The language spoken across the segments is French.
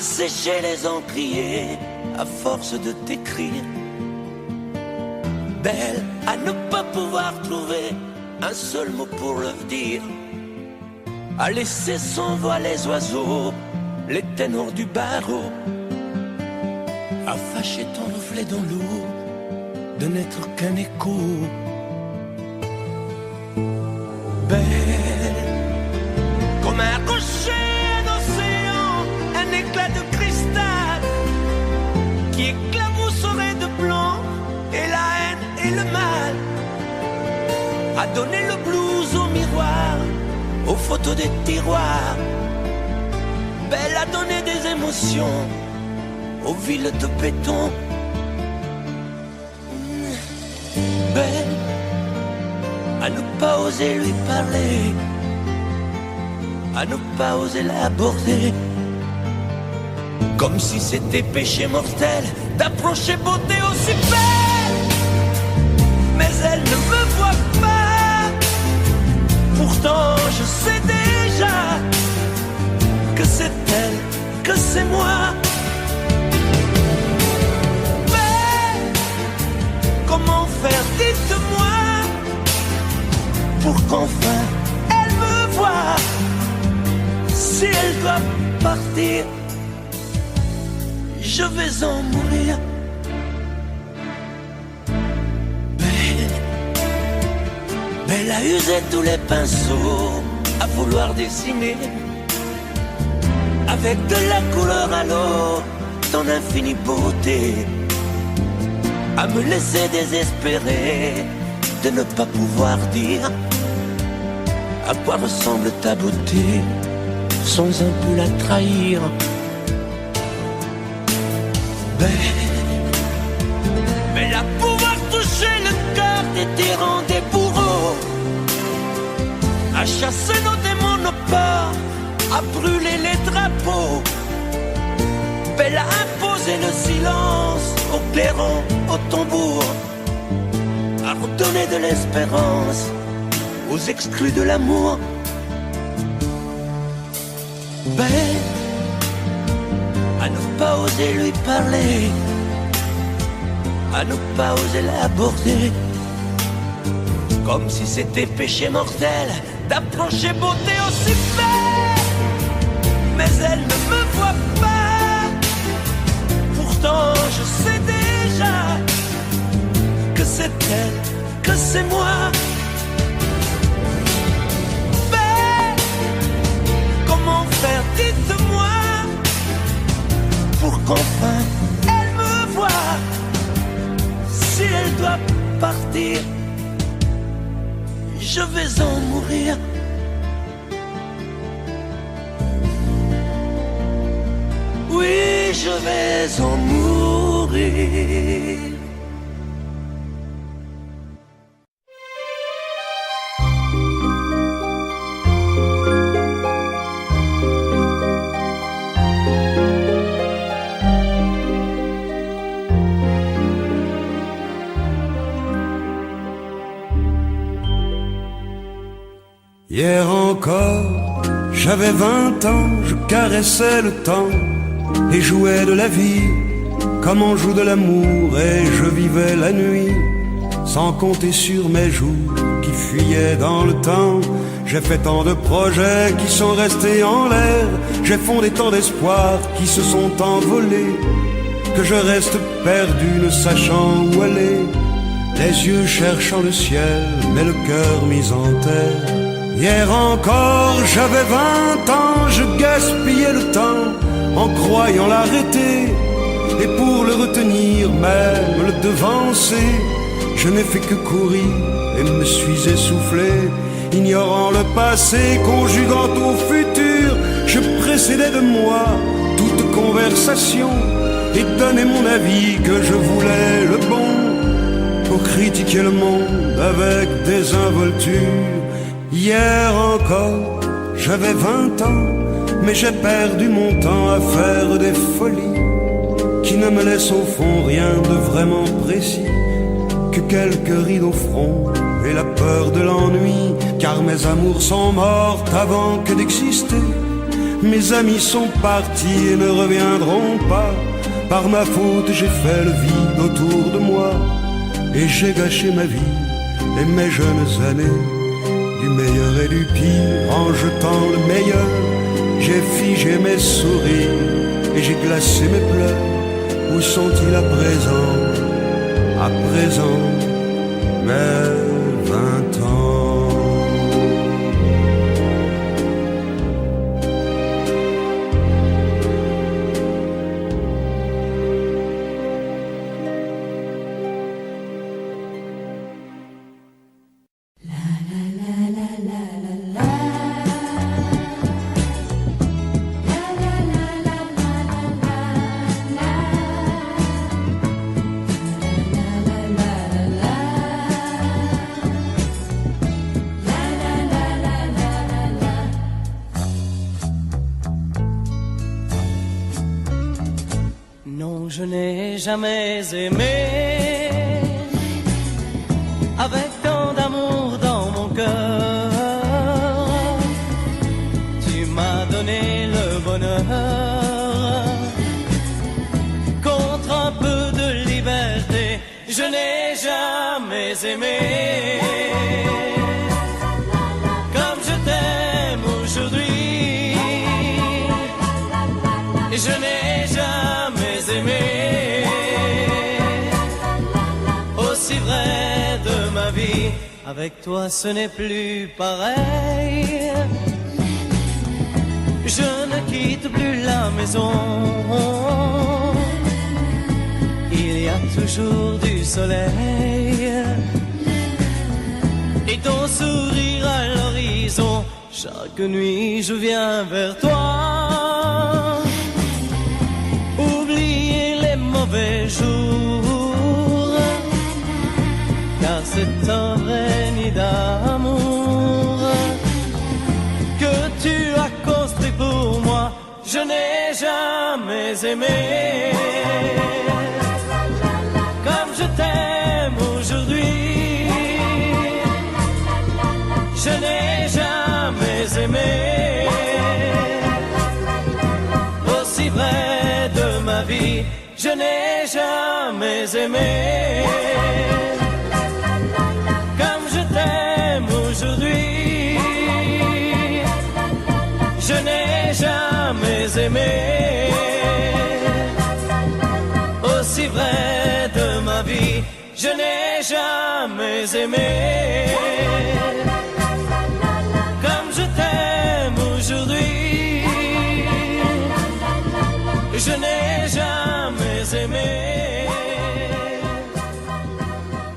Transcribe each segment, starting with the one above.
sécher les encriers à force de t'écrire. Belle à ne pas pouvoir trouver un seul mot pour le dire, à laisser sans voix les oiseaux, les ténors du barreau, à fâcher ton reflet dans l'eau, de n'être qu'un écho. Belle comme un rocher d'océan, un éclat de cristal qui éclabousserait de blanc et la haine et le mal, à donner le blues au miroir, aux photos des tiroirs. Belle à donner des émotions aux villes de béton. Belle à ne pas oser lui parler, à ne pas oser l'aborder, comme si c'était péché mortel d'approcher beauté aussi belle. Mais elle ne me voit pas, pourtant je sais déjà que c'est elle, que c'est moi. Mais comment faire, dites-moi, pour qu'enfin elle me voie. Si elle doit partir, je vais en mourir. Belle a usé tous les pinceaux à vouloir dessiner avec de la couleur à l'eau ton infinie beauté, à me laisser désespérer de ne pas pouvoir dire à quoi ressemble ta beauté sans un peu la trahir. Belle à pouvoir toucher le cœur des tyrans, des bourreaux, à chasser nos démons, nos peurs, à brûler les drapeaux. Belle à imposer le silence aux clairons, aux tambours, à redonner de l'espérance aux exclus de l'amour. Belle à ne pas oser lui parler, à ne pas oser l'aborder, comme si c'était péché mortel d'approcher beauté aussi belle. Mais elle ne me voit pas, pourtant je sais déjà que c'est elle, que c'est moi. Belle, comment faire, dites-moi, pour qu'enfin elle me voie. Si elle doit partir, je vais en mourir. Oui, je vais en mourir. Hier encore, j'avais 20 ans, je caressais le temps et jouais de la vie comme on joue de l'amour, et je vivais la nuit sans compter sur mes jours qui fuyaient dans le temps. J'ai fait tant de projets qui sont restés en l'air, j'ai fondé tant d'espoirs qui se sont envolés, que je reste perdu ne sachant où aller, les yeux cherchant le ciel mais le cœur mis en terre. Hier encore, j'avais 20 ans, je gaspillais le temps en croyant l'arrêter, et pour le retenir, même le devancer, je n'ai fait que courir et me suis essoufflé. Ignorant le passé, conjuguant au futur, je précédais de moi toute conversation et donnais mon avis que je voulais le bon, pour critiquer le monde avec désinvolture. Hier encore, j'avais 20 ans, mais j'ai perdu mon temps à faire des folies qui ne me laissent au fond rien de vraiment précis, que quelques rides au front et la peur de l'ennui, car mes amours sont mortes avant que d'exister. Mes amis sont partis et ne reviendront pas. Par ma faute j'ai fait le vide autour de moi. Et j'ai gâché ma vie et mes jeunes années. Du meilleur et du pire en jetant le meilleur. J'ai figé mes sourires et j'ai glacé mes pleurs. Où sont-ils à présent? À présent, mes 20 ans. Je n'ai jamais aimé avec tant d'amour dans mon cœur. Tu m'as donné le bonheur contre un peu de liberté. Je n'ai jamais aimé comme je t'aime aujourd'hui. Je n'ai jamais aimé aussi vrai de ma vie. Avec toi ce n'est plus pareil. Je ne quitte plus la maison. Il y a toujours du soleil et ton sourire à l'horizon. Chaque nuit je viens vers toi. Oublier les mauvais jours, car c'est un vrai nid d'amour que tu as construit pour moi. Je n'ai jamais aimé comme je t'aime aujourd'hui. Je n'ai jamais aimé aussi vrai de ma vie. Je n'ai jamais aimé comme je t'aime aujourd'hui. Je n'ai jamais aimé aussi vrai de ma vie. Je n'ai jamais aimé comme je t'aime aujourd'hui. Je n'ai jamais aimé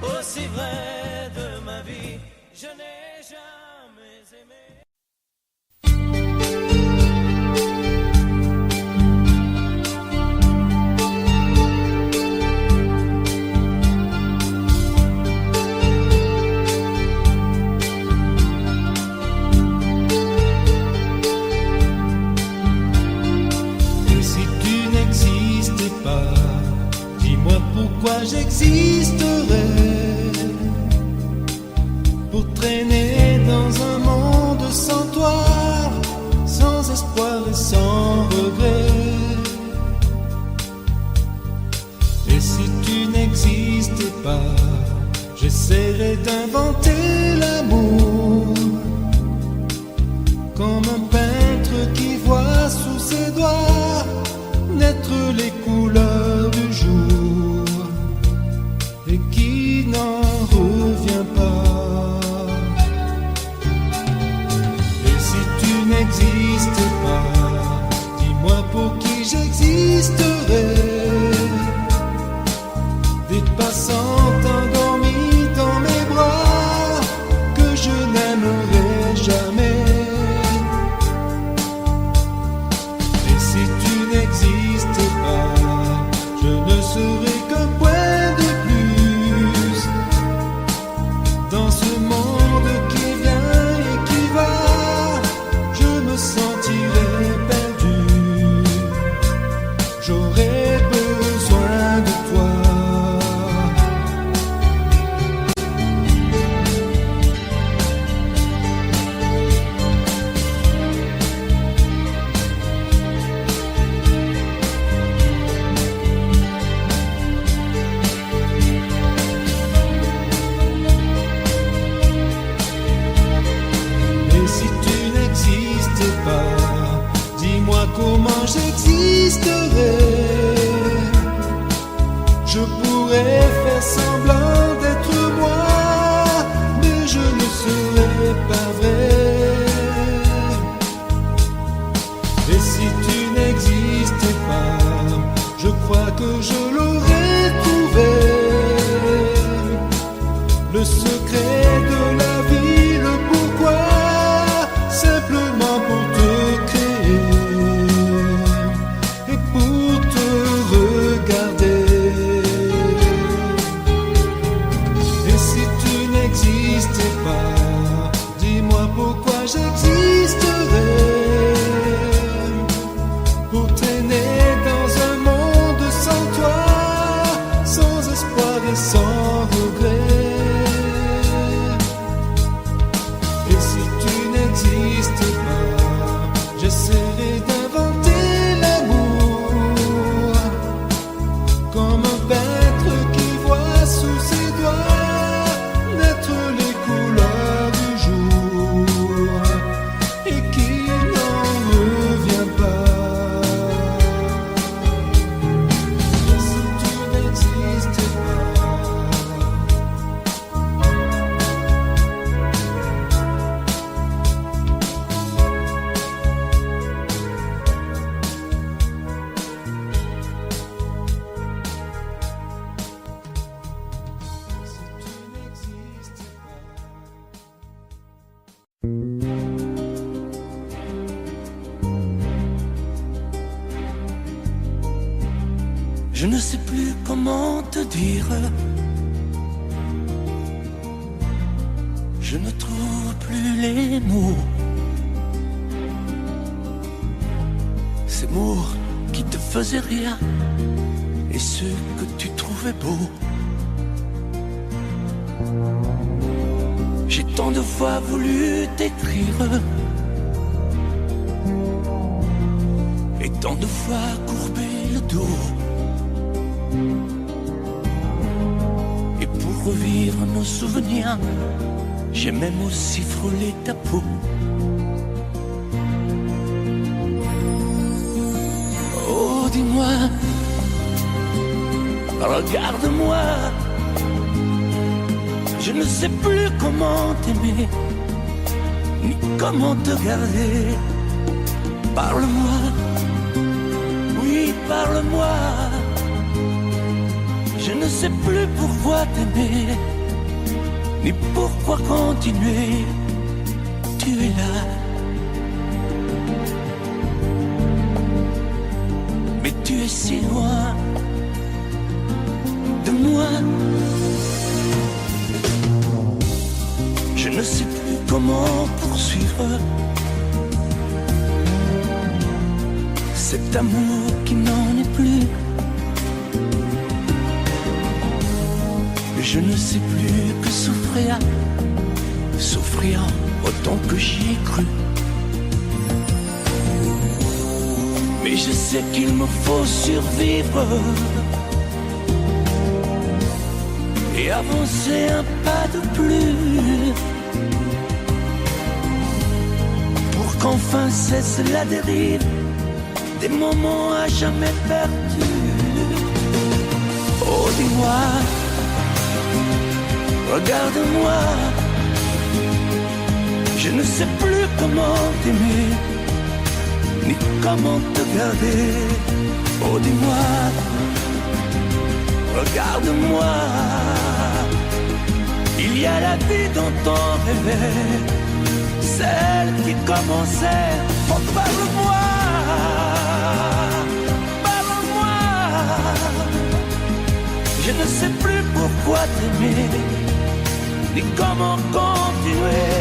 aussi vrai de ma vie. Je n'ai jamais aimé. Dis-moi pourquoi j'existerais pour traîner dans un monde sans toi, sans espoir et sans regret. Et si tu n'existais pas, j'essaierais d'inventer l'amour comme un peintre qui voit sous ses doigts naître les couleurs du jour et qui n'en revient pas. Et si tu n'existais pas, dis-moi pour qui j'existerais. Des passantes endormies dans mes bras que je n'aimerais jamais. Et si tu n'existais pas, je ne serais qu'un point de plus dans ce monde qui vient et qui va. Je me sentirais perdu. J'aurais besoin de toi. n'existais pas, dis-moi comment j'existerais. Je pourrais faire semblant d'être moi, mais je ne serais pas vrai. Et si tu n'existais pas, je crois que je l'aurais trouvé. Le secret de la vie, le pourquoi, simplement pour te créer et pour te regarder. Et si tu n'existais pas, dis-moi pourquoi j'existerais. Pour traîner dans un monde sans toi, sans espoir et sans regret. Et si tu n'existais pas, j'essaierai d'inventer l'amour, comme un peintre qui voit sous ses doigts naître les couleurs du jour et qui n'en revient pas. Et si tu n'existais pas, Je ne sais plus comment te dire. Je ne trouve plus les mots. Ces mots qui te faisaient rire et ceux que tu trouvais beaux. J'ai tant de fois voulu t'écrire et tant de fois courbé le dos. Et pour revivre nos souvenirs, j'ai même aussi frôlé ta peau. Oh, dis-moi, regarde-moi. Je ne sais plus comment t'aimer, ni comment te garder. Parle-moi, oui, parle-moi. Je ne sais plus pourquoi t'aimer, ni pourquoi continuer. Tu es là, mais tu es si loin de moi. Je ne sais plus comment poursuivre cet amour qui n'en est plus. Je ne sais plus que souffrir, souffrir autant que j'y ai cru. Mais je sais qu'il me faut survivre et avancer un pas de plus pour qu'enfin cesse la dérive des moments à jamais perdus. Oh, dis-moi, regarde-moi, je ne sais plus comment t'aimer, ni comment te garder. Oh, dis-moi, regarde-moi, il y a la vie dont on rêvait, celle qui commençait. Oh, parle-moi, parle-moi, je ne sais plus pourquoi t'aimer, ni comment continuer.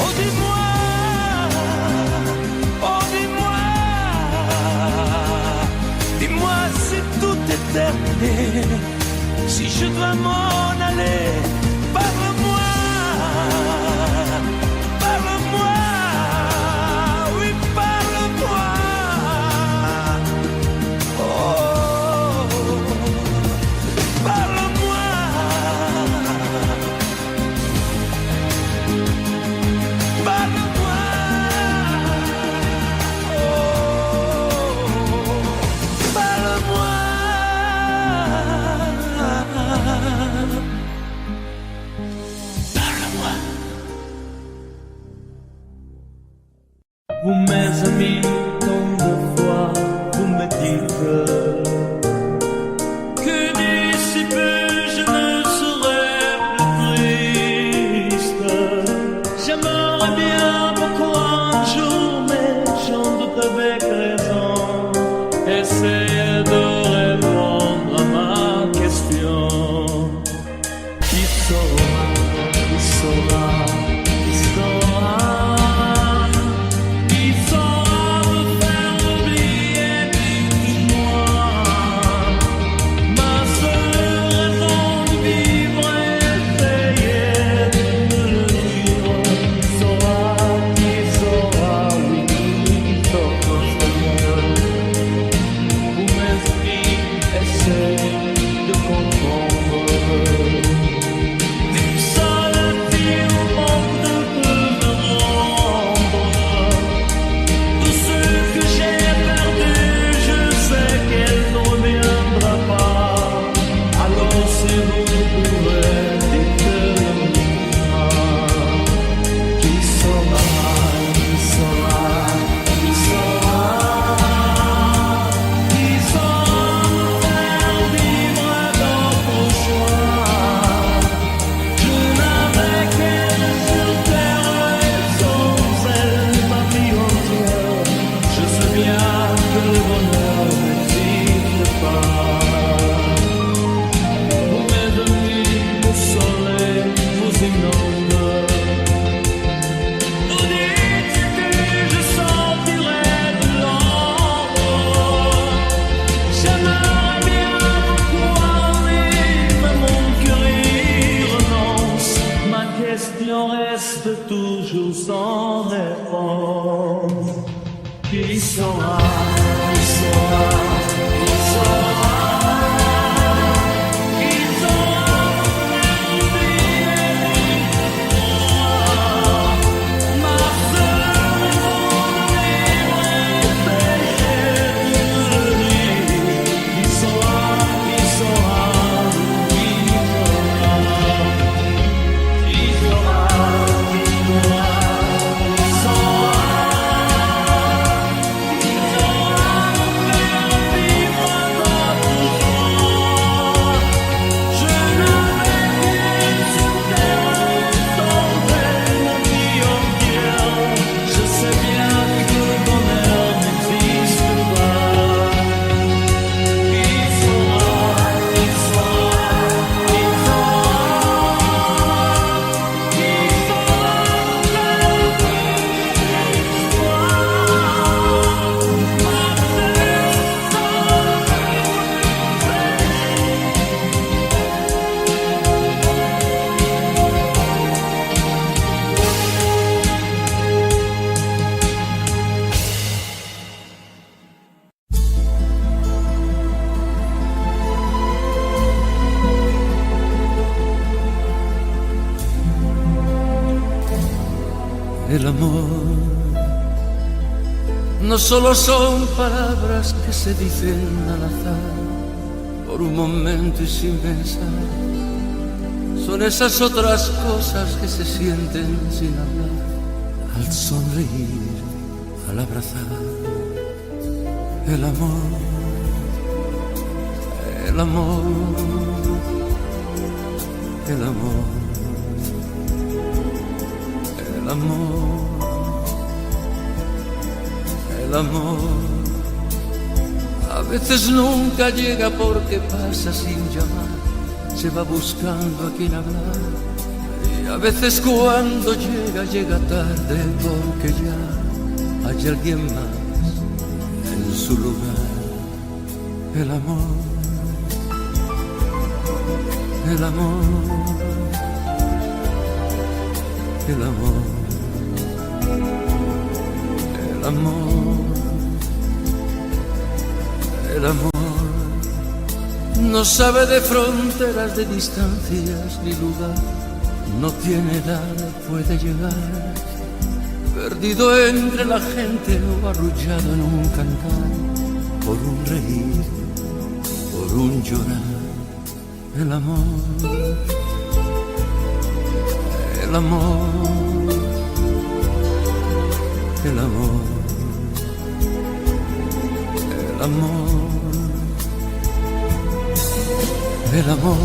Oh, dis-moi, oh, dis-moi, dis-moi si tout est terminé, si je dois m'en aller. Parle-moi, parle-moi, oui, parle-moi. Oh, parle-moi. Parle-moi. amis, tant de fois vous me dites que d'ici peu je ne serai plus triste. J'aimerais bien beaucoup un jour, mais j'en doute avec raison. Essayez de répondre à ma question. Qui saura, qui saura, qui saura, qui saura me faire oublier moi. Ma seule raison de vivre est essayer de me le vivre. Qui saura, oui, qui saura, où mes esprits essaient de comprendre. Reste toujours sans réponse. Qui saura, qui saura, qui saura, qui saura faire oublier moi. Ma seule raison de vivre est essayer de me le dire. Qui saura, qui saura, qui saura, qui saura. El amor no solo son palabras que se dicen al azar por un momento y sin pensar, son esas otras cosas que se sienten sin hablar, al sonreír, al abrazar. El amor, el amor, el amor, el amor, el amor. A veces nunca llega porque pasa sin llamar, se va buscando a quien hablar. Y a veces cuando llega, llega tarde porque ya hay alguien más en su lugar. El amor, el amor, el amor, el amor, el amor. No sabe de fronteras, de distancias ni lugar, no tiene edad, puede llegar, perdido entre la gente o arrullado en un cantar, por un reír, por un llorar. El amor, el amor, el amor, El amor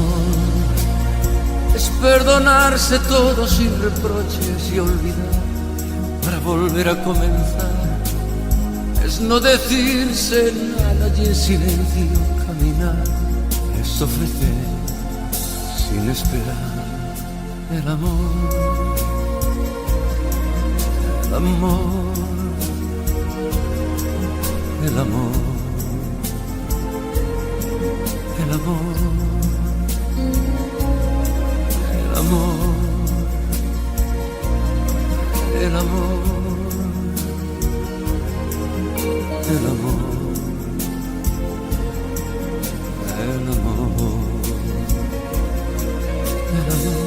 es perdonarse todo sin reproches y olvidar para volver a comenzar. Es no decirse nada y en silencio caminar. Es ofrecer sin esperar. El amor, el amor, el amor, el amor, el amor, el amor, el amor, el amor, el amor.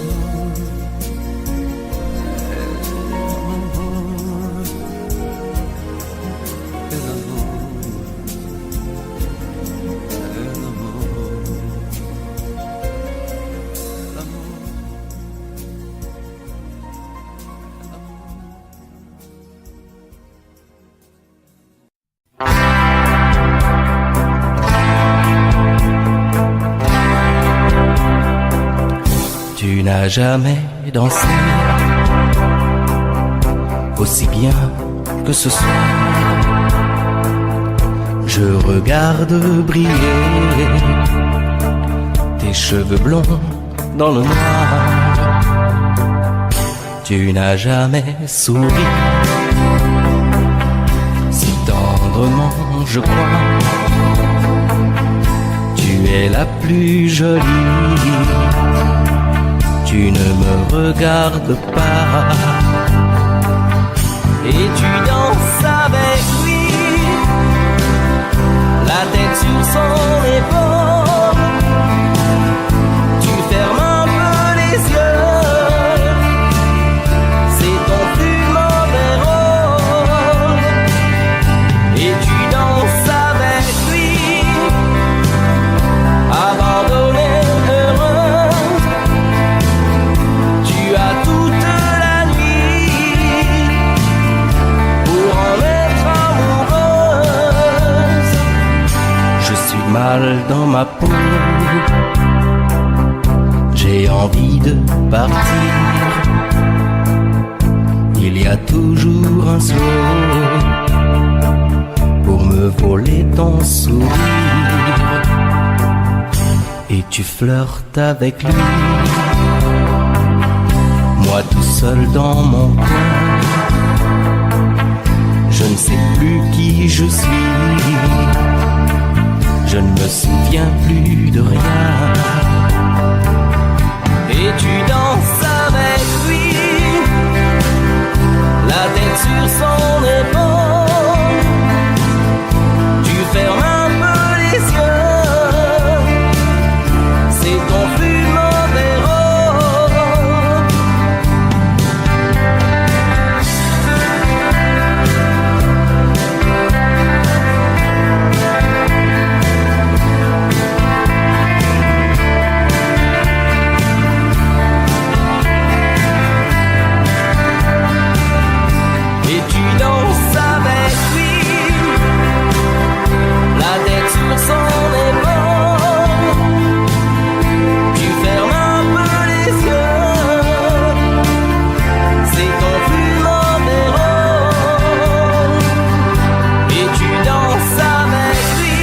Tu n'as jamais dansé aussi bien que ce soir. Je regarde briller tes cheveux blonds dans le noir. Tu n'as jamais souri si tendrement, je crois. Tu es la plus jolie. Tu ne me regardes pas et tu danses avec lui, la tête sur son épaule. Tu fermes un peu les yeux, c'est ton plus mauvais rôle. Et tu danses avec lui, abandonnée, heureuse. Tu as toute la nuit pour en être amoureuse. Je suis mal dans ma peau, j'ai envie de partir. Il y a toujours un slow pour me voler ton sourire. Et tu flirtes avec lui, moi tout seul dans mon coin. Je ne sais plus qui je suis, je ne me souviens plus de rien. Et tu danses avec lui, la tête sur son épaule. Tu fermes un peu les yeux, c'est ton plus mauvais rôle. Et tu danses avec lui, la tête sur son épaule. Tu fermes un peu les yeux, c'est ton plus mauvais rôle. Et tu danses avec lui,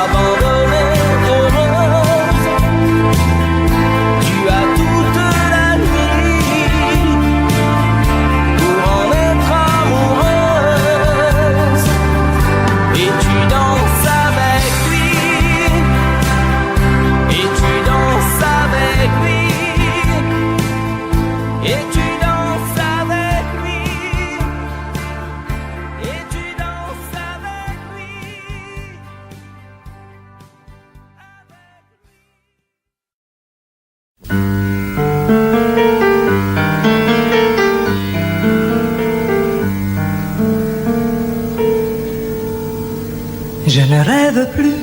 abandonnée, heureuse. Tu as toute la nuit pour en être amoureuse. Et tu danses avec lui, et tu danses avec lui, et tu danses avec lui, et tu danses avec lui. Je ne rêve plus,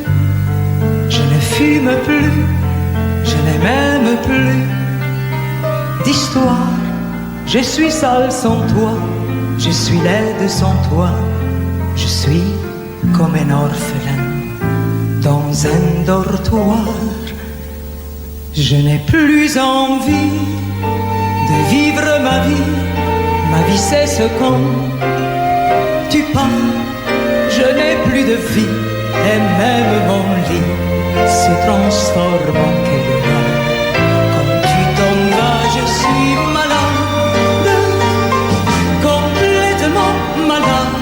je ne fume plus, je n'ai même plus d'histoire. Je suis seul sans toi, je suis laide sans toi. Je suis comme un orphelin dans un dortoir. Je n'ai plus envie de vivre ma vie. Ma vie c'est ce quand tu pars. Je n'ai plus de vie et même mon lit se transforme en quédra. Quand tu t'en vas, je suis malade, complètement malade.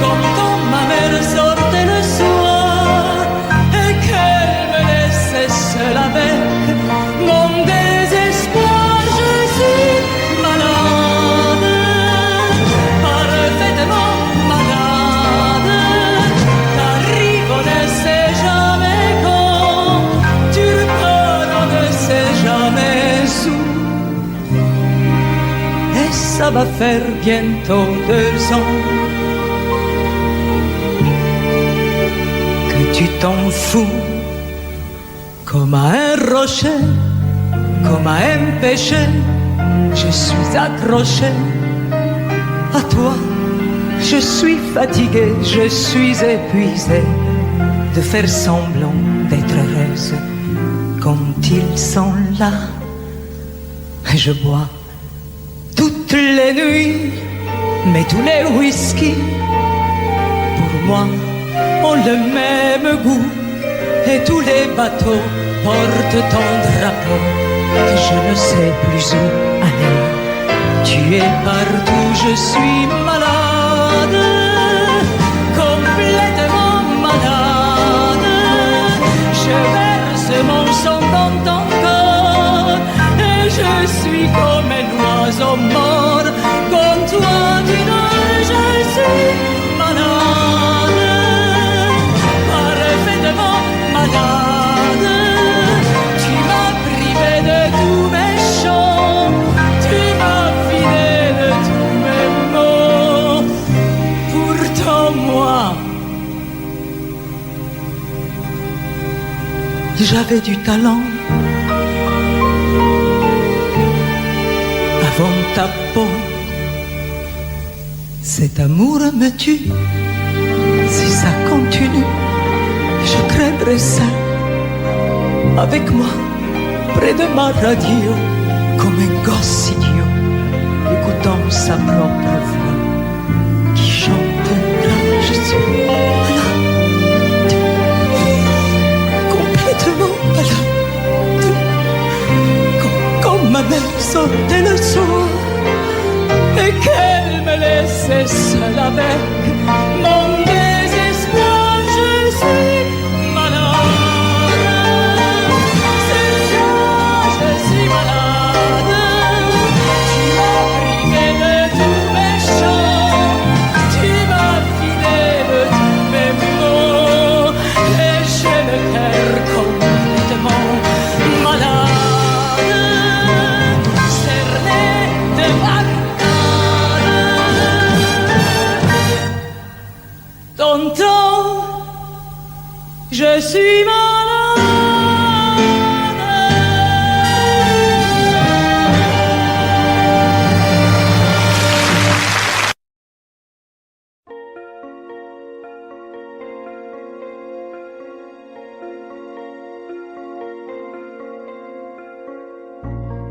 Comme quand ma mère sortait le soir et qu'elle me laissait seule avec mon désespoir. Je suis malade, parfaitement malade. T'arrives, on ne sait jamais quand, tu repars, on ne sait jamais où. Et ça va faire bientôt 2 ans que tu t'en fous, comme à un rocher, comme à un péché. Je suis accroché à toi. Je suis fatigué, je suis épuisé de faire semblant d'être heureuse quand ils sont là. Et je bois toutes les nuits, mais tous les whisky pour moi ont le même goût. Et tous les bateaux portent ton drapeau que je ne sais plus où aller. Tu es partout, je suis malade, complètement malade. Je verse mon sang dans ton corps et je suis comme un oiseau mort. Comme toi tu dors, je suis malade, parfaitement malade. Tu m'as privé de tous mes chants, tu m'as vidé de tous mes mots. Pourtant moi, j'avais du talent. Avant ta peau, cet amour me tue. Si ça continue, je crèverai seul, avec moi, près de ma radio, comme un gosse idiot, écoutant sa propre voix, qui chantera. Je suis malade, complètement malade. Quand ma mère sortait le soir et qu'elle me laissait seule avec mon désespoir. Je suis malade, c'est ça, je suis malade. Tu m'as privé de tous mes chants, tu m'as vidé de tous mes mots, et j'ai le cœur complètement malade, cerné de barricades. Tonton, je suis malade.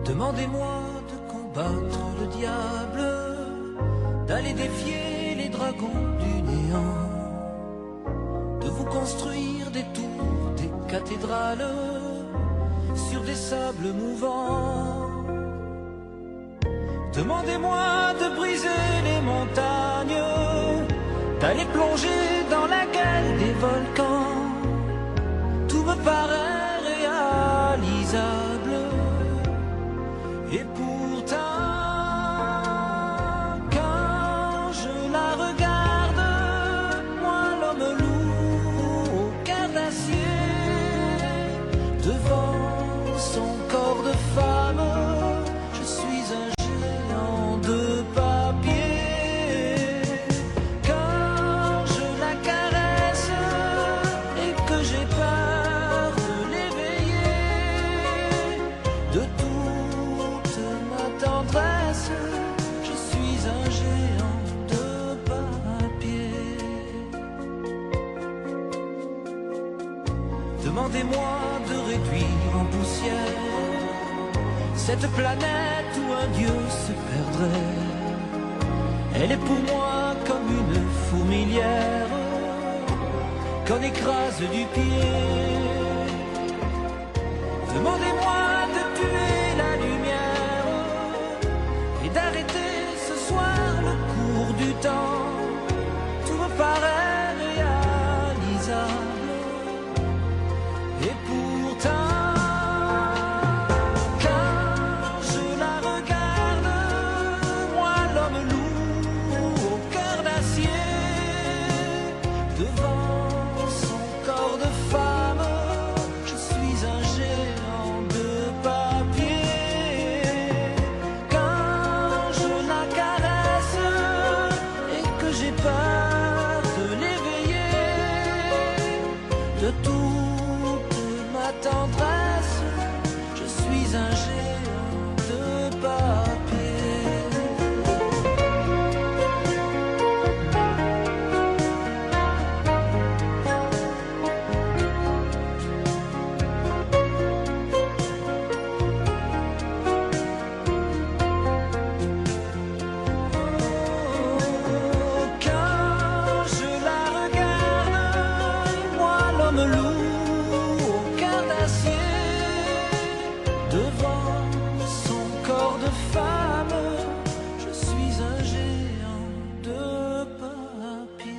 Demandez-moi de combattre le diable, d'aller défier les dragons du néant, de vous construire des tours, des cathédrales sur des sables mouvants. Demandez-moi de briser les montagnes, d'aller plonger dans la gueule des volcans. Tout me paraît réalisable, et pourtant, quand je la regarde, moi l'homme lourd au cœur d'acier, devant son corps de femme, je suis un géant de papier. Quand je la caresse, Demandez-moi de réduire en poussière cette planète où un dieu se perdrait. Elle est pour moi comme une fourmilière qu'on écrase du pied. Demandez-moi de tuer la lumière et d'arrêter ce soir le cours du temps. Tout me paraît réalisable et pourtant quand je la regarde, moi l'homme lourd au cœur d'acier, devant son corps de femme, je suis un géant de papier. Quand je la caresse et que j'ai peur de l'éveiller, de toute ma tendresse, je suis un géant de papier. Quand je la regarde, moi l'homme lourd au cœur d'acier, devant son corps de femme, je suis un géant de papier.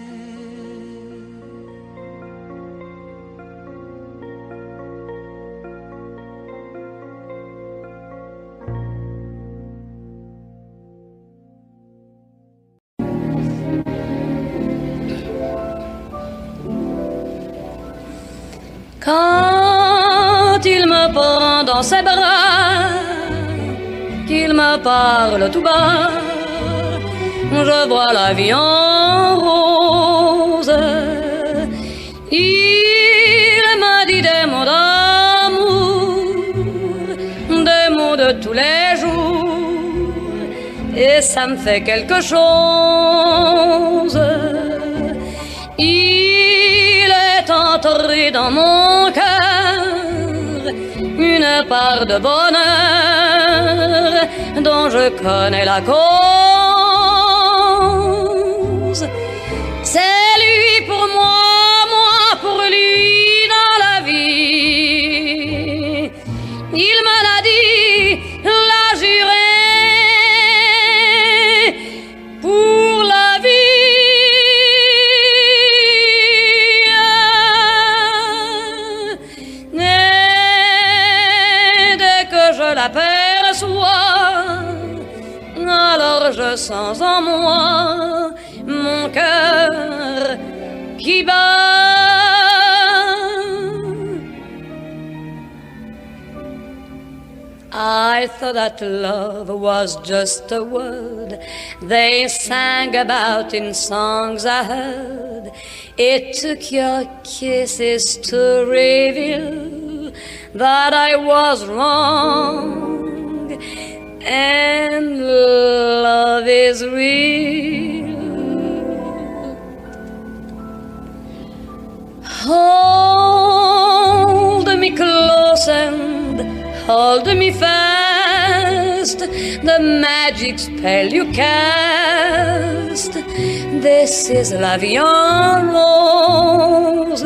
Quand il me prend dans ses bras, qu'il me parle tout bas, je vois la vie en rose. Il m'a dit des mots d'amour, des mots de tous les jours, et ça me fait quelque chose. Il est entré dans mon cœur une part de bonheur dont je connais la cause. C'est lui pour moi, moi pour lui dans la vie. Il me l'a dit, l'a juré, pour la vie. Je l'aperçois, alors je sens en moi mon cœur qui bat. I thought that love was just a word they sang about in songs I heard. It took your kisses to reveal that I was wrong, and love is real. Hold me close and hold me fast, the magic spell you cast. This is la vie en rose.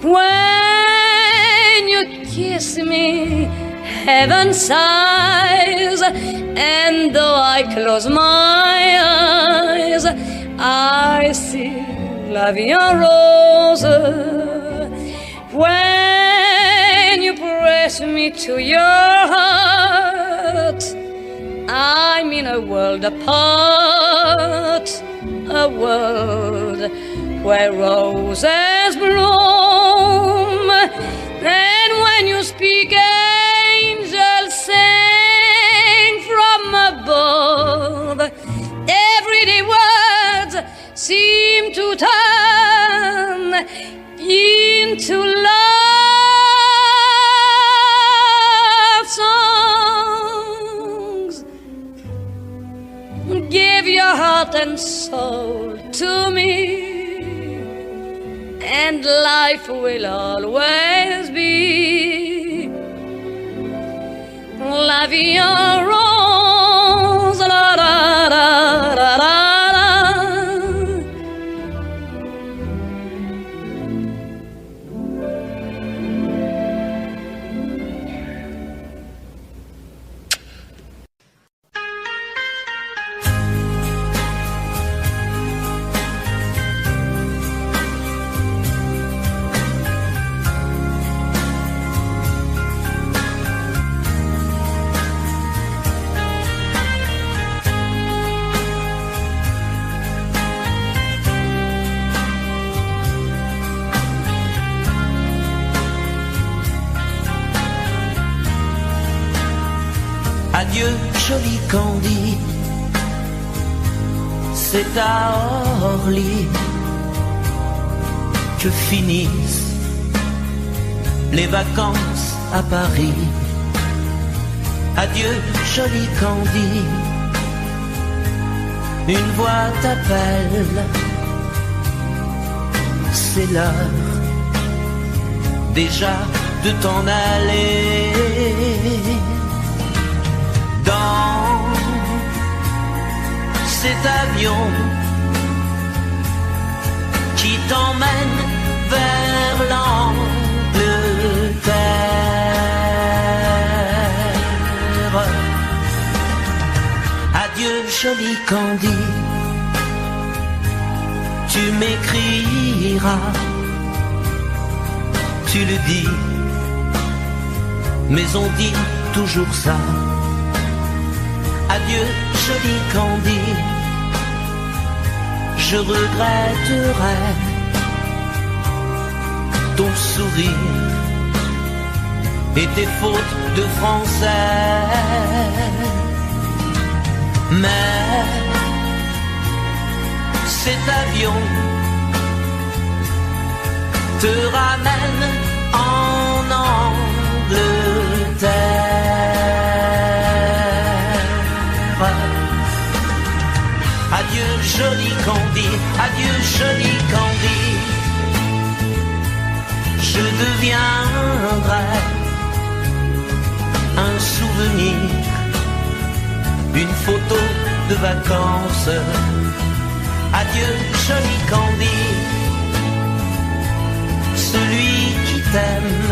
When you kiss me, heaven sighs, and though I close my eyes, I see la vie en rose. When you press me to your heart, I'm in a world apart, a world where roses bloom. And when you speak, angels sing from above. Everyday words seem to turn into love songs. Give your heart and soul to me, and life will always be la vie en rose. La, la, la, la, la. Adieu, joli Candy, c'est à Orly que finissent les vacances à Paris. Adieu, joli Candy, une voix t'appelle, c'est l'heure déjà de t'en aller. Dans cet avion qui t'emmène vers l'Angleterre. Adieu, joli Candy, tu m'écriras, tu le dis, mais on dit toujours ça. Adieu, joli Candy, je regretterai ton sourire et tes fautes de français. Mais cet avion te ramène en Angleterre. Adieu, joli Candy, adieu, joli Candy, je deviendrai un souvenir, une photo de vacances. Adieu, joli Candy, celui qui t'aime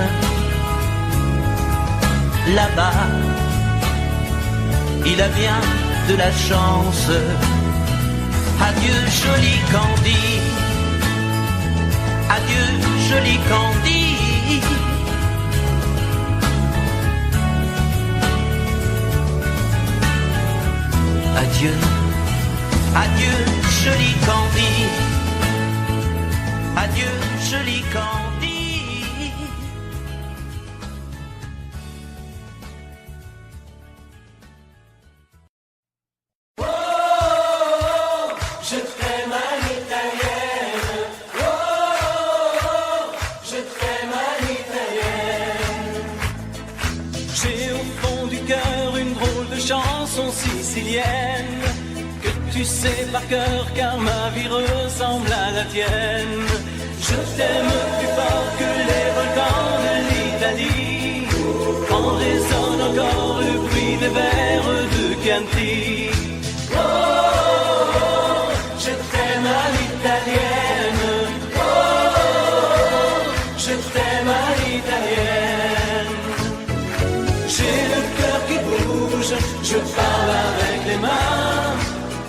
là-bas, il a bien de la chance. Adieu, joli Candy, adieu, joli Candy. Adieu, adieu, joli Candy, adieu, joli Candy. Sicilienne que tu sais par cœur car ma vie ressemble à la tienne. Je t'aime plus fort que les volcans de l'Italie, quand résonne encore le bruit des vers de Chianti. Oh, je t'aime à l'italienne. Oh, je t'aime à l'italienne. J'ai le cœur qui bouge, je parle avec les mains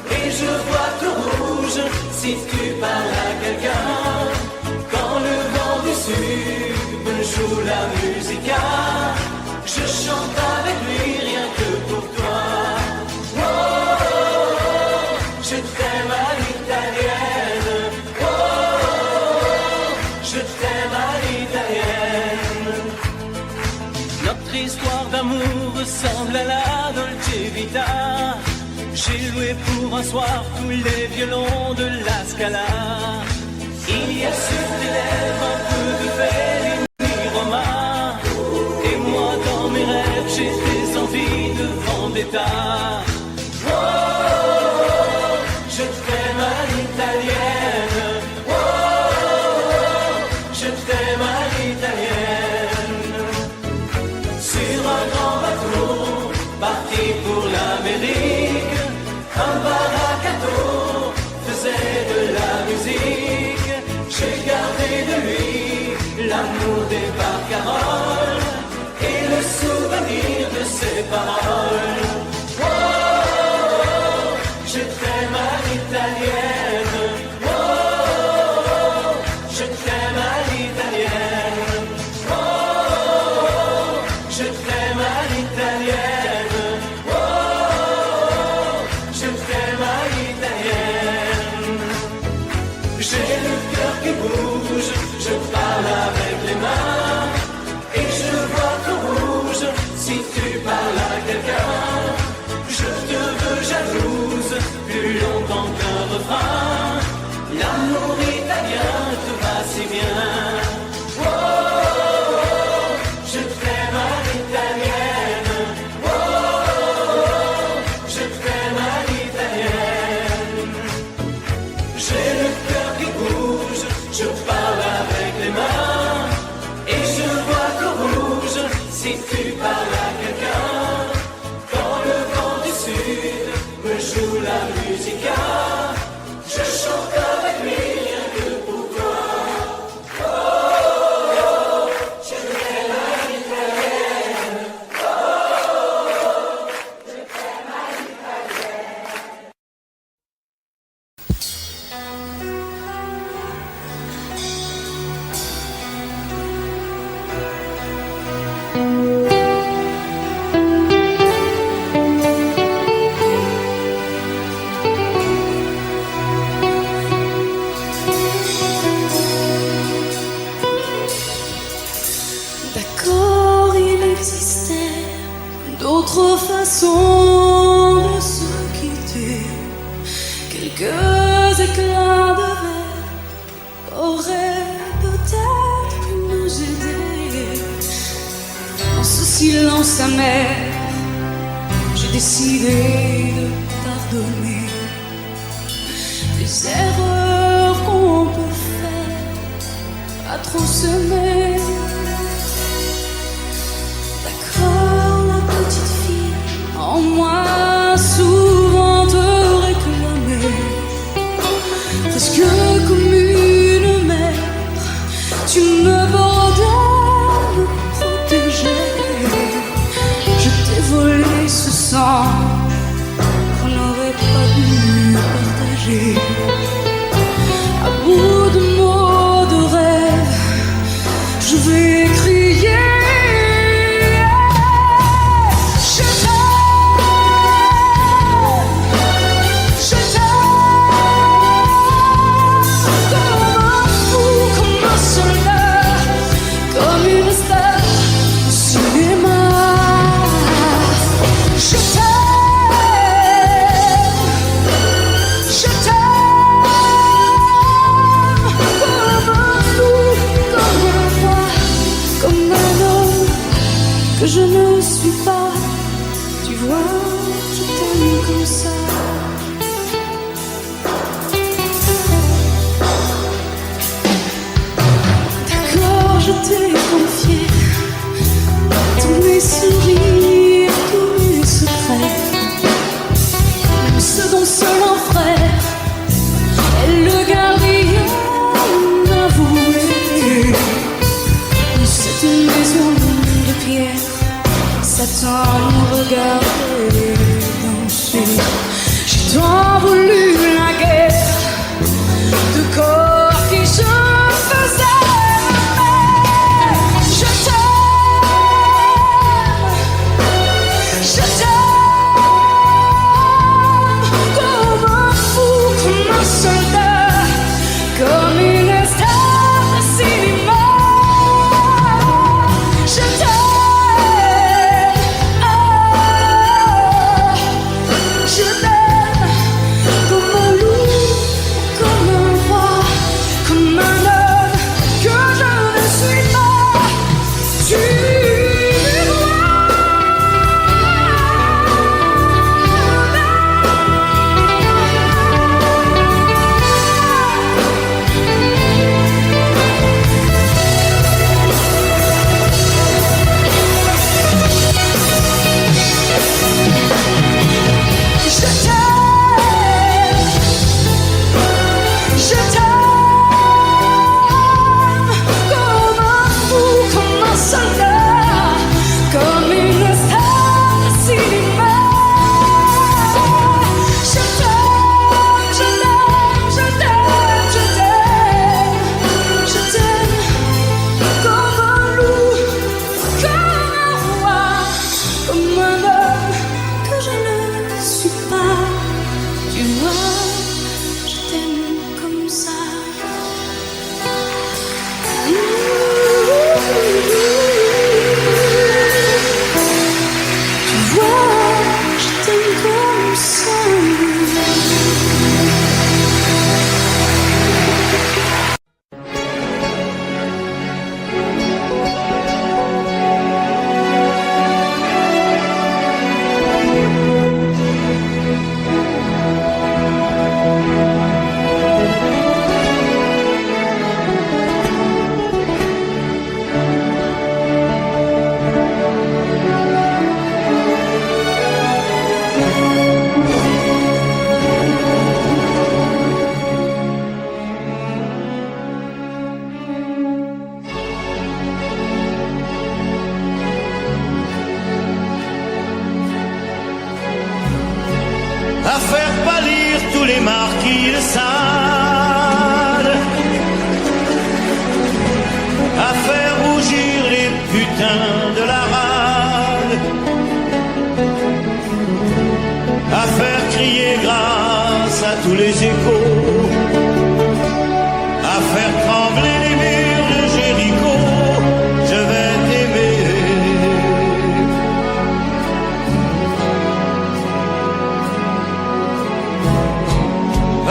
et je vois tout rouge si tu parles à quelqu'un. Quand le vent du sud me joue la musica, je chante avec lui rien que pour toi. Oh, je t'aime à l'italienne. Oh, je t'aime à l'italienne. Notre histoire d'amour ressemble à la Dolce Vita. J'ai loué pour un soir tous les violons de la Scala. Il y a sur tes lèvres un peu de Bellini Roma. Et moi dans mes rêves j'ai des envies de vendetta. Oh, je t'aime à l'italienne. Oh, Jessica, je chante avec lui rien que pour toi. Oh, oh, oh, j'aimerais la italienne. Oh, oh, oh, je t'aime à l'italienne. D'accord, il existait d'autres façons de se quitter. Quelques éclats de verre auraient peut-être pu nous aider. Dans ce silence amer, j'ai décidé de pardonner des erreurs qu'on peut faire à trop s'aimer. D'accord, la petite fille en moi souvent te réclamait, presque comme une mère, tu me bordais, me protégeais. Je t'ai volé ce sang qu'on n'aurait pas dû partager. À bout de mots, de rêves, je vais crier. Je ne suis pas, tu vois, je t'aime comme ça. D'accord, je t'ai confié tous mes sourires, tous mes secrets, même ceux dont seul un frère est le gardien avoué. C'est une maison de pierre, Satan nous regardait danser. J'ai tant voulu la guerre de corps qui se faisaient aimer. Je t'aime, comme un fou, comme un soldat, comme une star de cinéma. Je t'aime. marquis de Sade, à faire rougir les putains de la rade, à faire crier grâce à tous les échos, à faire trembler les murs de Jéricho. Je vais t'aimer.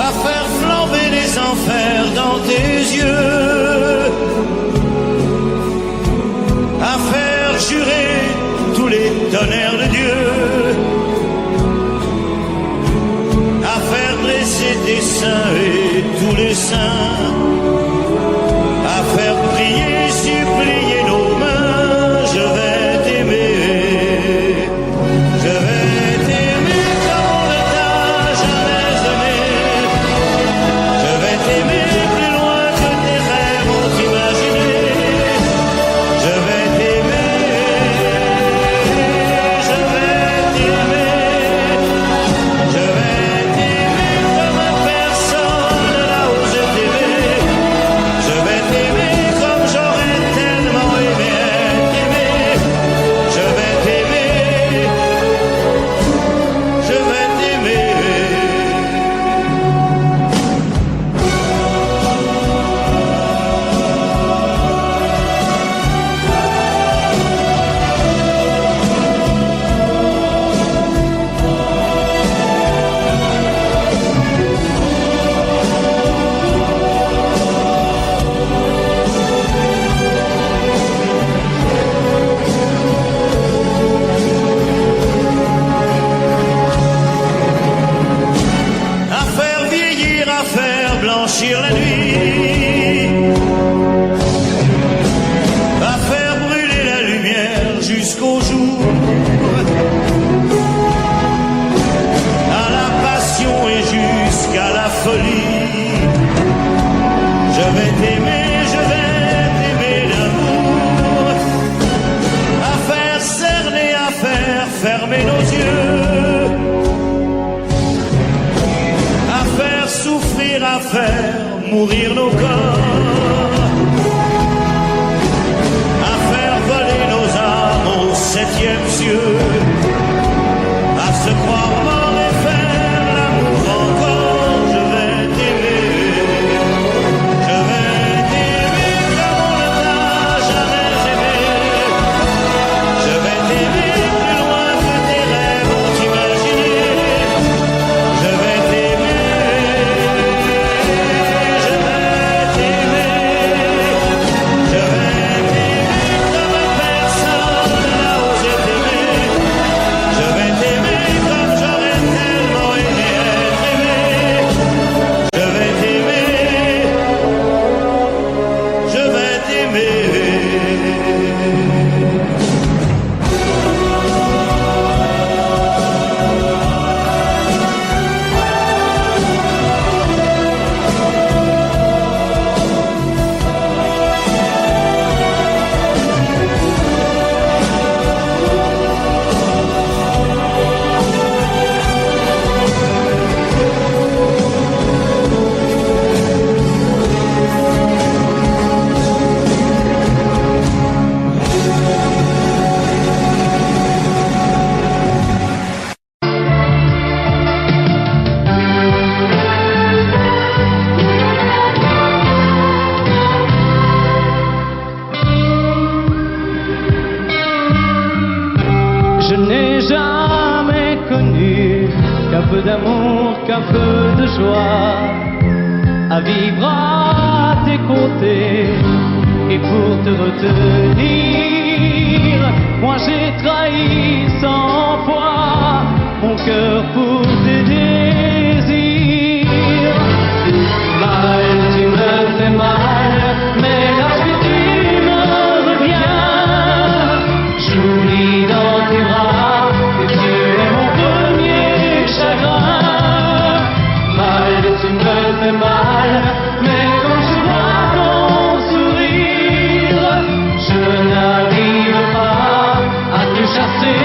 À faire flamber les enfers dans tes yeux, à faire jurer tous les tonnerres de Dieu, à faire dresser tes seins et tous les saints, à faire prier, supplier nos mains. Je vais t'aimer, je vais t'aimer comme on ne t'a jamais aimé. Je vais t'aimer plus loin que tes rêves ont imaginé. Je vais t'aimer, je vais t'aimer, je vais t'aimer comme personne n'a osé t'aimer. Je vais t'aimer comme j'aurais tellement aimé être aimé. Je vais t'aimer, je vais t'aimer. À faire vieillir, à faire blanchir la nuit, à faire brûler la lumière jusqu'au jour, à la passion et jusqu'à la folie. Je vais t'aimer, je vais t'aimer l'amour, à faire cerner, à faire fermer nos yeux, à faire souffrir, à faire mourir nos corps, à faire voler nos âmes au septième cieux, à se croire mort et faire l'amour encore. Je vais t'aimer, je vais t'aimer comme on ne t'a jamais aimé. Je vais t'aimer plus loin que tes rêves ont imaginé. Je vais t'aimer, je vais t'aimer, je vais t'aimer comme personne n'a osé t'aimer. Je vais t'aimer comme j'aurais tellement aimé être aimé. Je vais t'aimer, je vais t'aimer. Je n'ai jamais connu qu'un peu d'amour, qu'un peu de joie, à vivre à tes côtés et pour te retenir. Moi j'ai trahi 100 fois mon cœur pour tes désirs. Mal, tu me fais mal, mais lorsque tu me reviens, j'oublie dans tes bras que tu es mon premier chagrin. Mal, tu me fais mal, mais quand je vois ton sourire, je n'arrive pas à te chasser,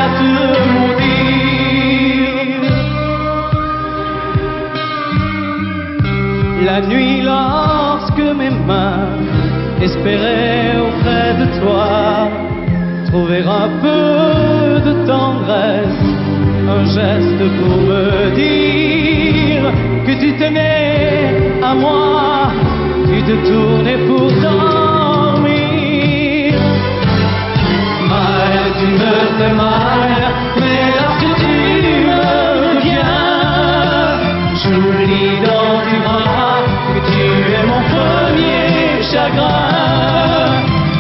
à te maudire. La nuit lorsque mes mains espéraient auprès de toi trouver un peu de tendresse, un geste pour me dire que tu tenais à moi, tu te tournais pour dormir. Mal, tu me fais mal, mais lorsque tu me reviens, j'oublie dans tes bras que tu es mon premier chagrin.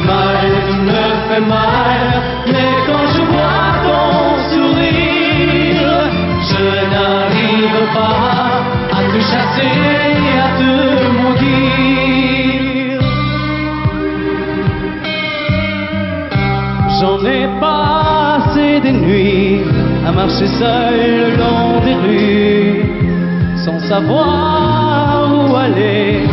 Mal, tu me fais mal, mais quand je vois ton sourire, je n'arrive pas à te chasser, à te maudire. J'en ai passé des nuits à marcher seul le long des rues, sans savoir où aller,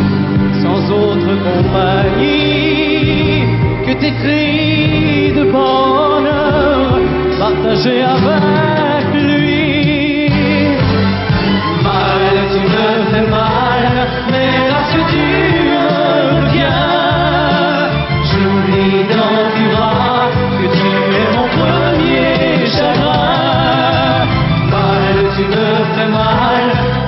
sans autre compagnie que tes cris de bonheur partagés avec lui. Mal, tu me fais mal, mais lorsque tu me reviens, j'oublie dans tes bras que tu es mon premier chagrin. Mal, tu me fais mal,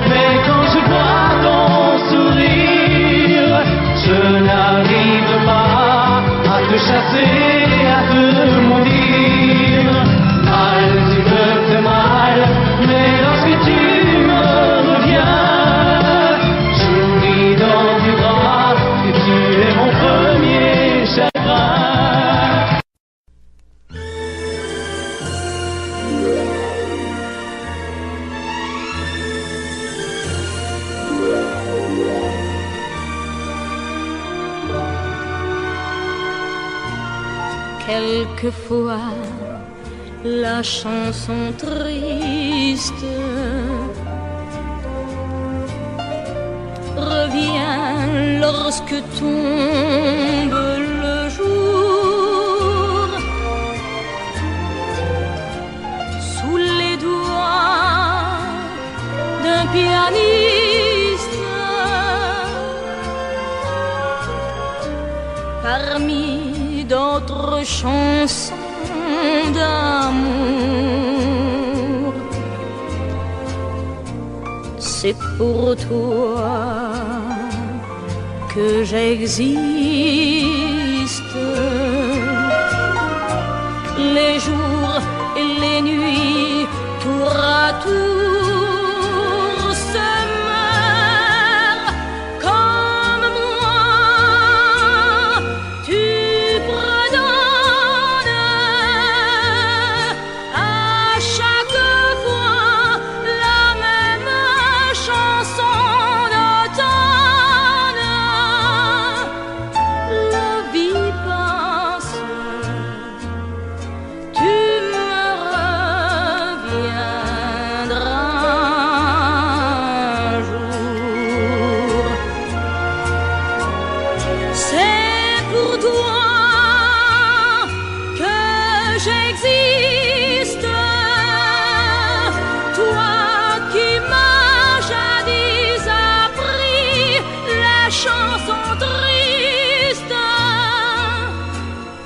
mais quand je vois ton sourire, je n'arrive pas à te chasser, à te maudire. Mal, tu me fais mal, mais lorsque tu me reviens, j'oublie dans tes bras que tu es mon premier chagrin. Quelquefois, la chanson triste revient lorsque tombe le jour. Sous les doigts d'un pianiste, parmi d'autres chansons d'amour. C'est pour toi que j'existe. Les jours et les nuits, tour à tour, se meurent comme moi. Tu redonnes à chaque fois la même chanson d'automne. La vie passe, tu me reviendras un jour. C'est pour toi que j'existe, toi qui m'as jadis appris la chanson triste.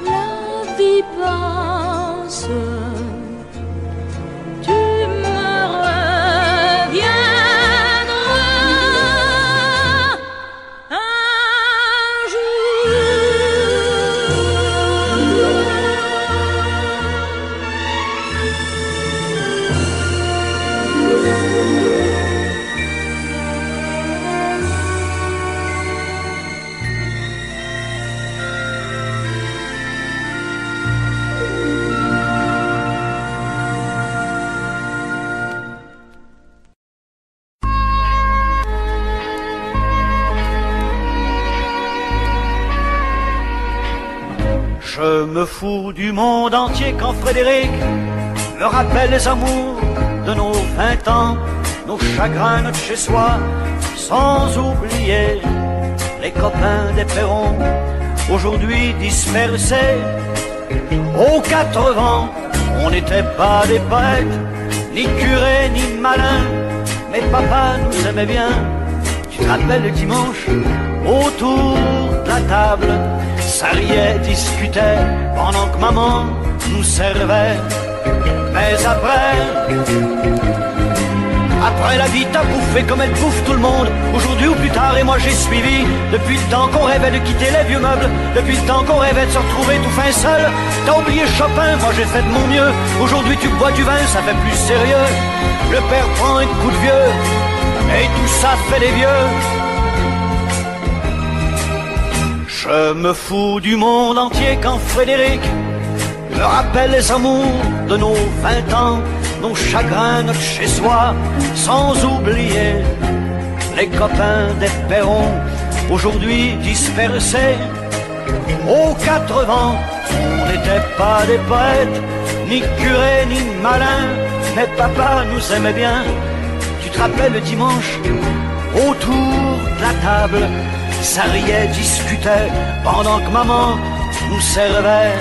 La vie passe, tu me reviendras un jour. Je me fous du monde entier quand Frédéric me rappelle les amours de nos 20 ans, nos chagrins, notre chez-soi, sans oublier les copains des Perrons, aujourd'hui dispersés aux 4 vents. On n'était pas des poètes, ni curés, ni malins, mais papa nous aimait bien. Tu te rappelles le dimanche, autour de la table, ça riait, discutait, pendant que maman nous servait. Mais après la vie t'a bouffé comme elle bouffe tout le monde. Aujourd'hui ou plus tard, et moi j'ai suivi. Depuis le temps qu'on rêvait de quitter les vieux meubles, depuis le temps qu'on rêvait de se retrouver tout fin seul. T'as oublié Chopin, moi j'ai fait de mon mieux. Aujourd'hui tu bois du vin, ça fait plus sérieux. Le père prend un coup de vieux, et tout ça fait des vieux. Je me fous du monde entier quand Frédéric me rappelle les amours de nos 20 ans, nos chagrins, notre chez-soi, sans oublier les copains des perrons, aujourd'hui dispersés aux 4 vents. On n'était pas des poètes, ni curés, ni malins, mais papa nous aimait bien. Tu te rappelles le dimanche, autour de la table, ça riait, discutait, pendant que maman nous servait.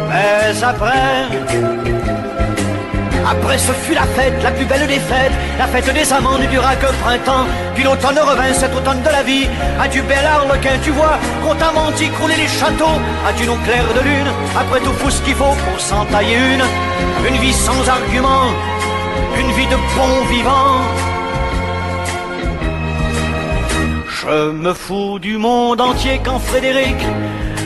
Mais après ce fut la fête, la plus belle des fêtes, la fête des amants ne dura que printemps. Puis l'automne revint, cet automne de la vie. Adieu bel harlequin, tu vois, qu'on t'a menti, crouler les châteaux. Adieu nos clairs de lune, après tout faut ce qu'il faut pour s'en tailler une vie sans argument, une vie de bon vivant. Je me fous du monde entier quand Frédéric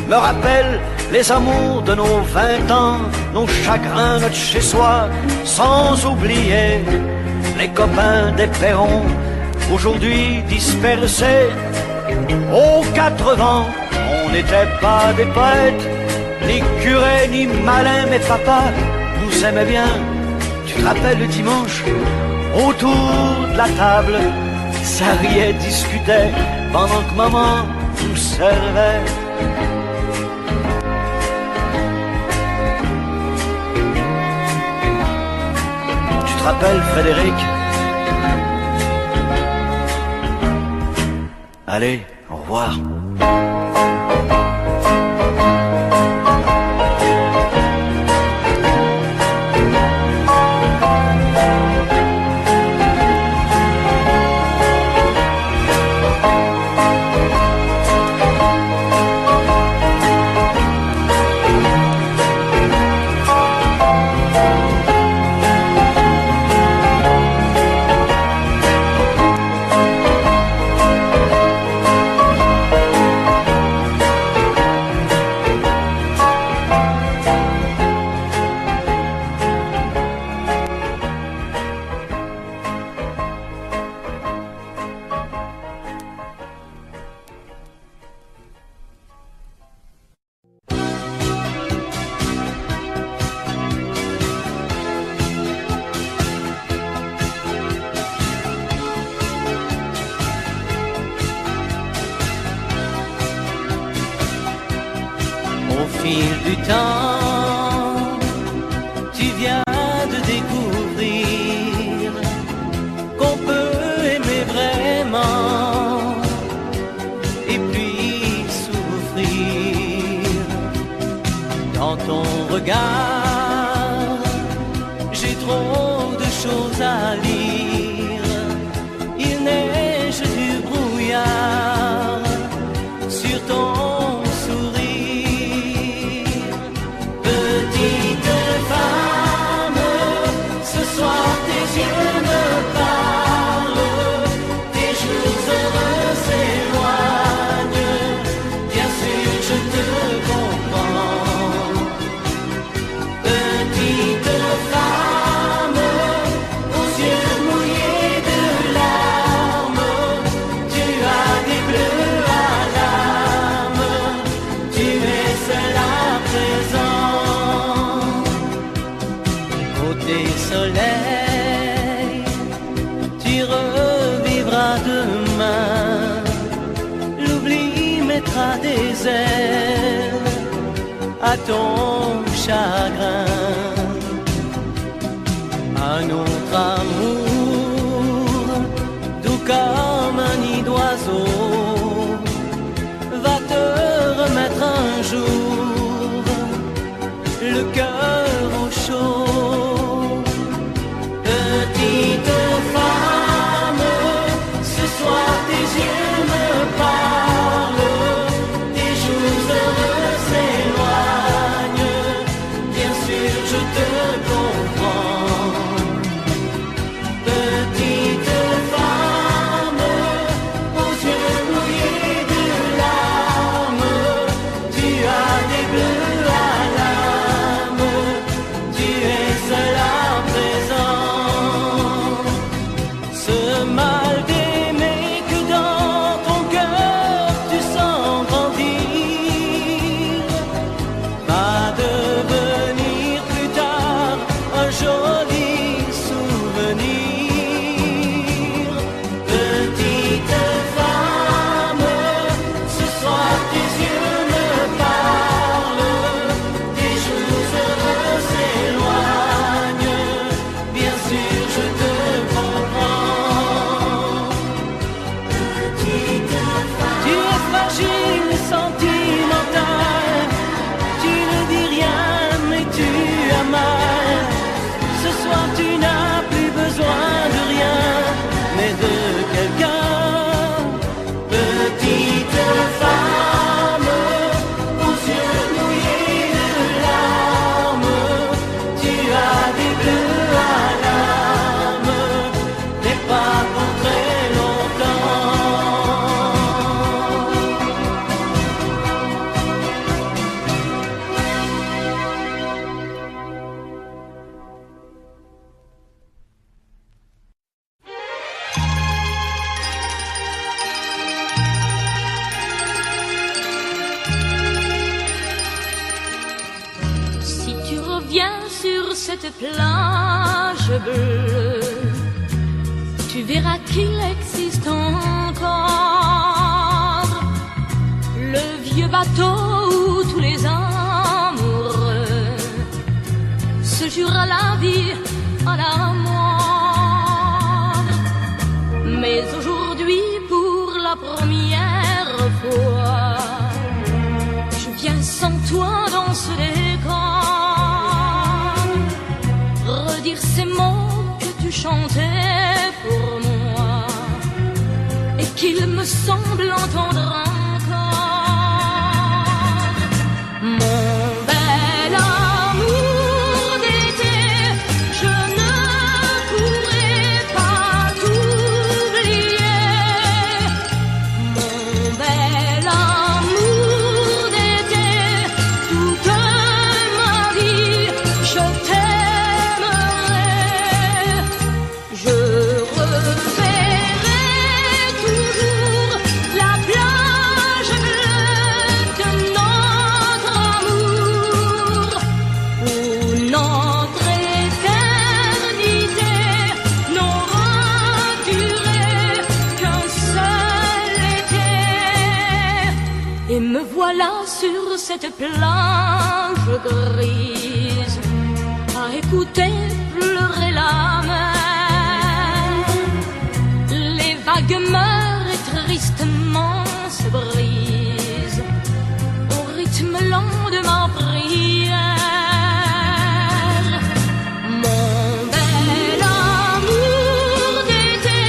me rappelle les amours de nos 20 ans, nos chagrins, notre chez-soi, sans oublier les copains des perrons, aujourd'hui dispersés aux 4 vents. On n'était pas des poètes, ni curés, ni malins, mais papa nous aimait bien. Tu te rappelles le dimanche, autour de la table, ça riait, discutait, pendant que maman nous servait. Tu te rappelles, Frédéric? Allez, au revoir. À ton chagrin, un autre amour, doux comme un nid d'oiseau, va te remettre un jour le cœur au chaud. Petite femme, ce soir tes cette plage bleue, tu verras qu'il existe encore le vieux bateau où tous les amoureux se jurent à la vie, à la mort. Mais aujourd'hui, pour la première fois, je viens sans toi dans ce décor, redire ces mots que tu chantais pour moi et qu'il me semble entendre encore. Mon bel amour d'été, je ne pourrai pas t'oublier. Mon bel amour d'été, toute ma vie, je t'aimerai. Je reverrai toujours la plage bleue de notre amour, où notre éternité n'aura duré qu'un seul été. Et me voilà sur cette plage grise, à écouter pleurer la mer. Les vagues meurent et tristement se brisent au rythme lent de ma prière. Mon bel amour d'été,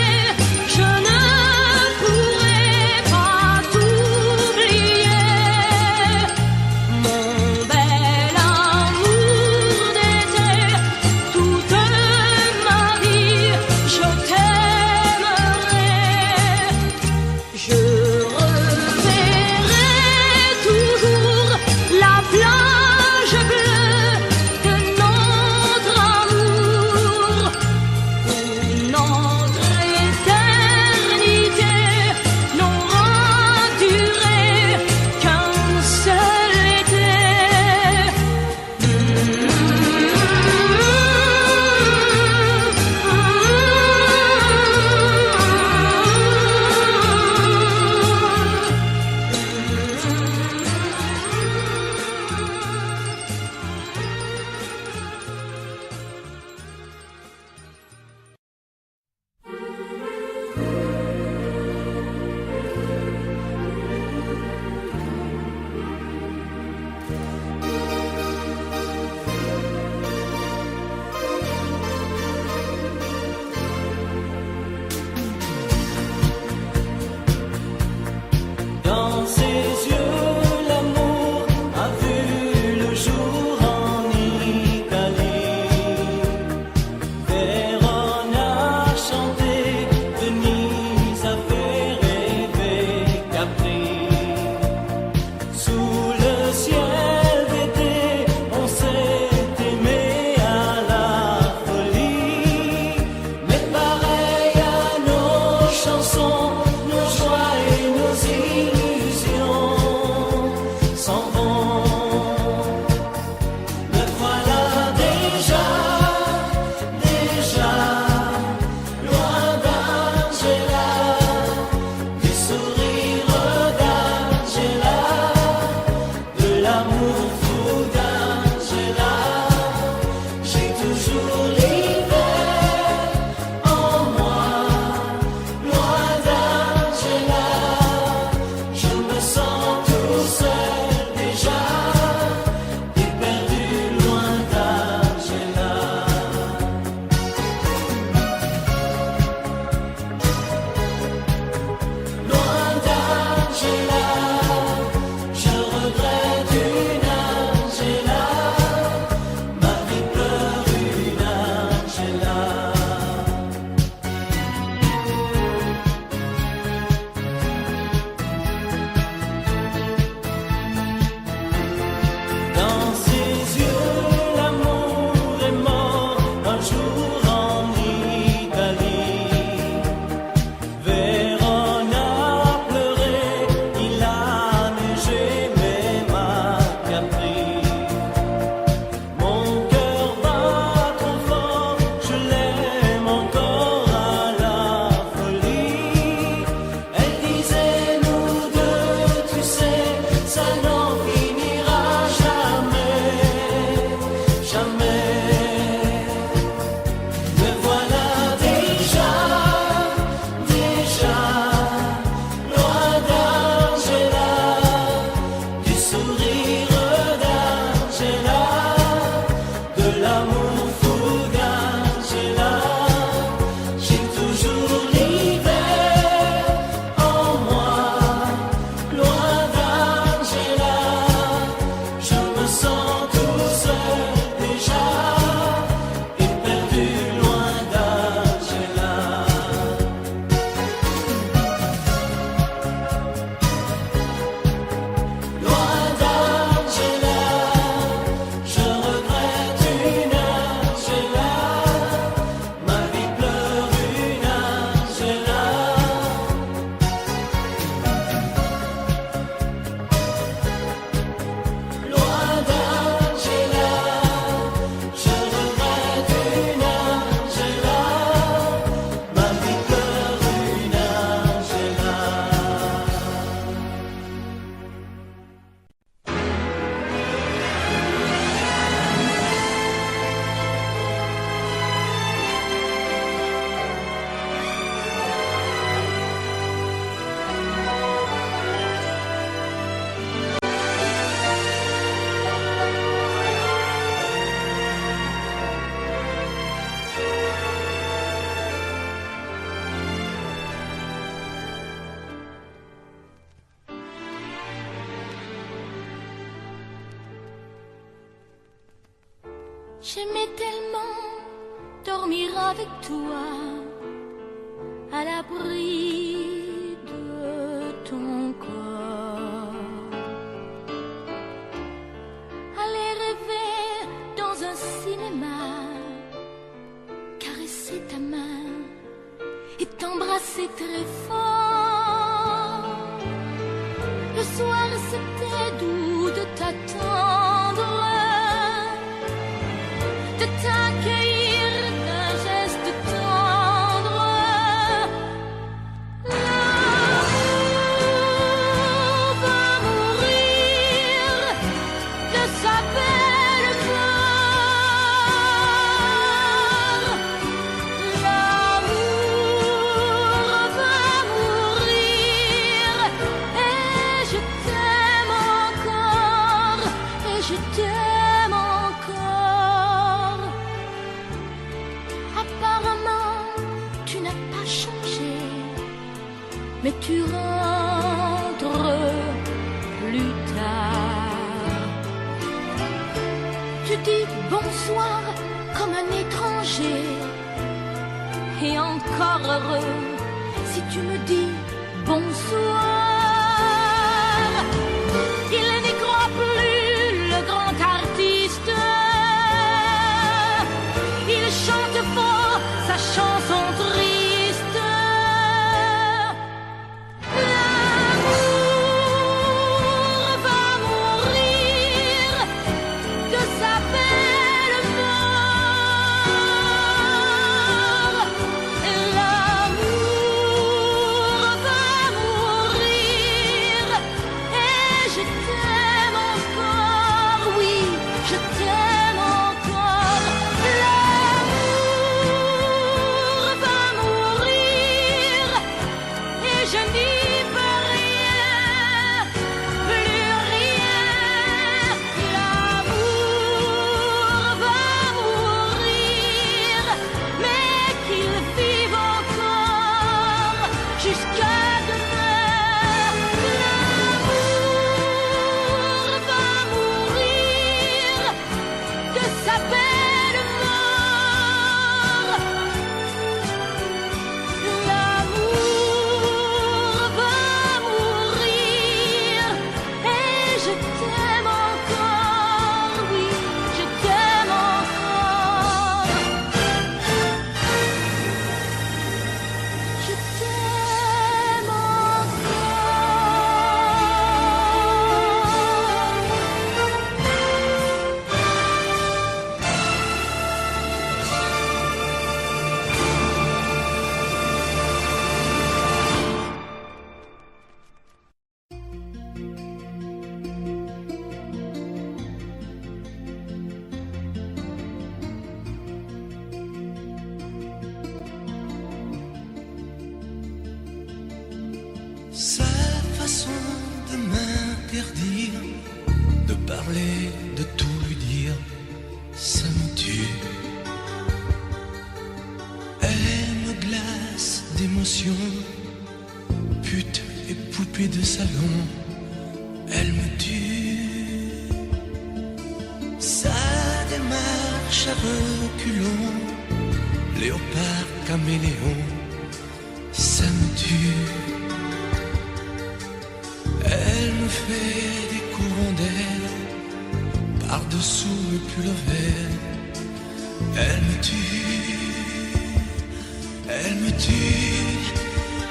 je ne pourrai pas t'oublier. Mon bel amour d'été, toute ma vie, je t'aimerai. Je J'aimais tellement dormir avec toi, à l'abri de ton corps. Aller rêver dans un cinéma, caresser ta main et t'embrasser très fort. Le soir c'était doux de t'attendre, de t'accueillir d'un geste tendre. L'amour va mourir de sa belle mort. L'amour va mourir et je t'aime encore, et je t'aime encore. Apparemment, tu n'as pas changé, mais tu rentres plus tard. Tu dis bonsoir comme un étranger, et encore heureux si tu me dis bonsoir. Il n'y croit plus, le grand artiste. Il chante fort sa chanson triste. L'amour va mourir de sa belle mort. L'amour va mourir et je t'aime encore, oui, je t'aime encore. L'amour va mourir et je n'y peux rien, plus rien. L'amour va mourir, mais qu'il vive encore jusqu'à demain. L'amour va mourir de sa belle mort. L'amour va mourir et je t'aime encore, oui, je t'aime encore. Je t'aime Sa façon de m'interdire de parler, de tout lui dire, ça me tue. Elle me glace d'émotion, pute et poupée de salon, elle me tue. Sa démarche à reculons, léopard caméléon, ça me tue. Elle me fait des courants d'air par-dessous mes pulls verts. Elle me tue, elle me tue,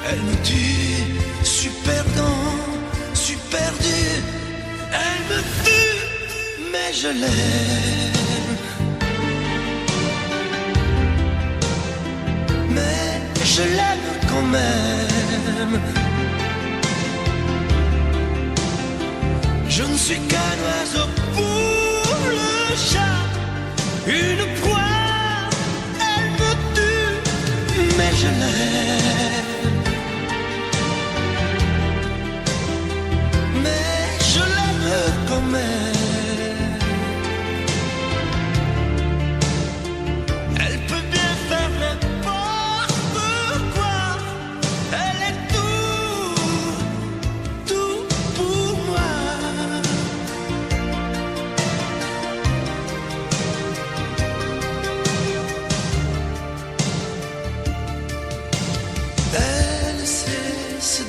elle me tue. Super dent, super dur. Elle me tue, mais je l'aime. Mais je l'aime quand même. Je ne suis qu'un oiseau pour le chat, une proie, elle me tue, mais je l'aime. Mais je l'aime quand même. Elle peut bien faire n'importe quoi, elle est tout pour moi.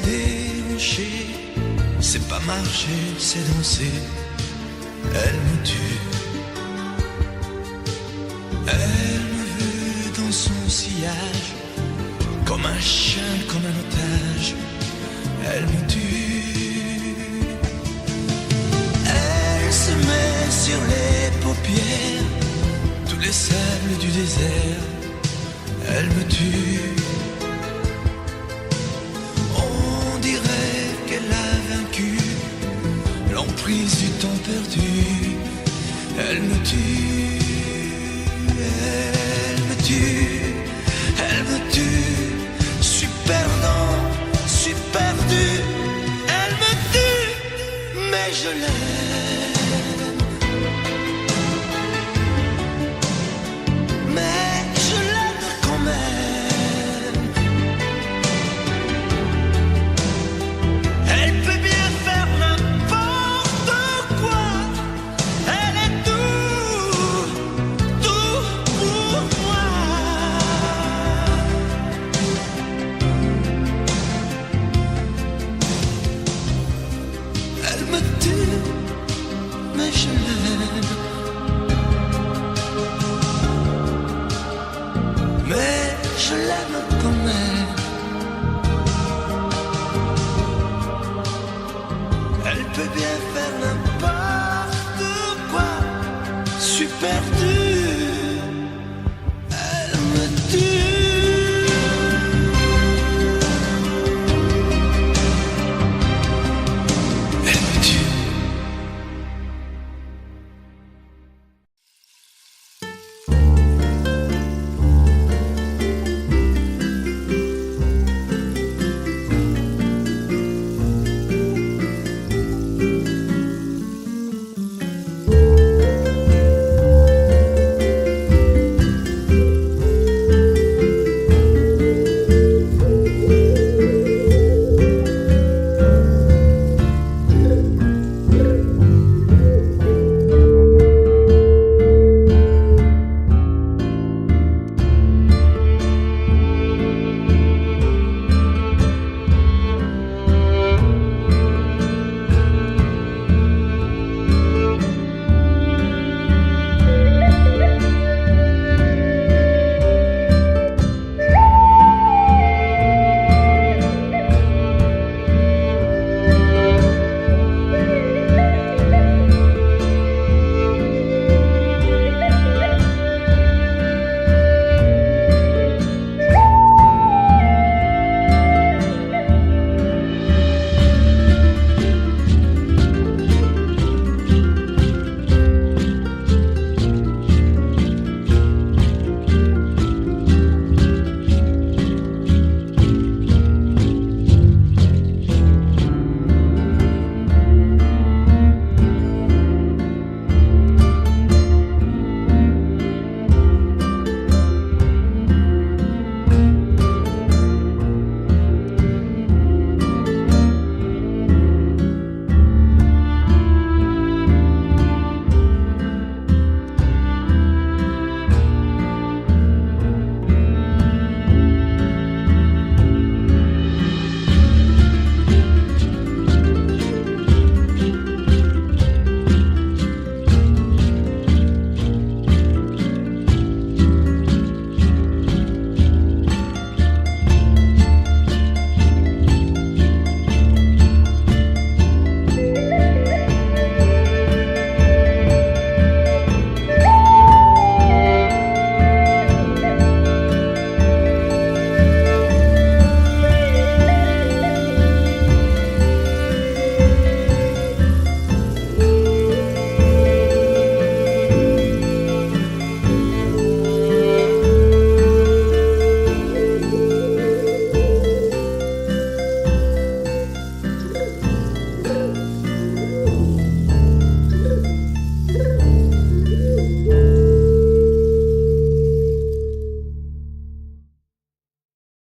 déhancher, c'est pas marcher, c'est danser. Elle me tue. Elle me veut dans son sillage, comme un chien, comme un otage. Elle me tue. Elle se met sur les paupières tous les sables du désert. Elle me tue. On dirait qu'elle a vaincu l'emprise du temps perdu. Elle me tue. Elle me tue. Elle me tue. Je suis perdant, je suis perdu. Elle me tue, mais je l'aime.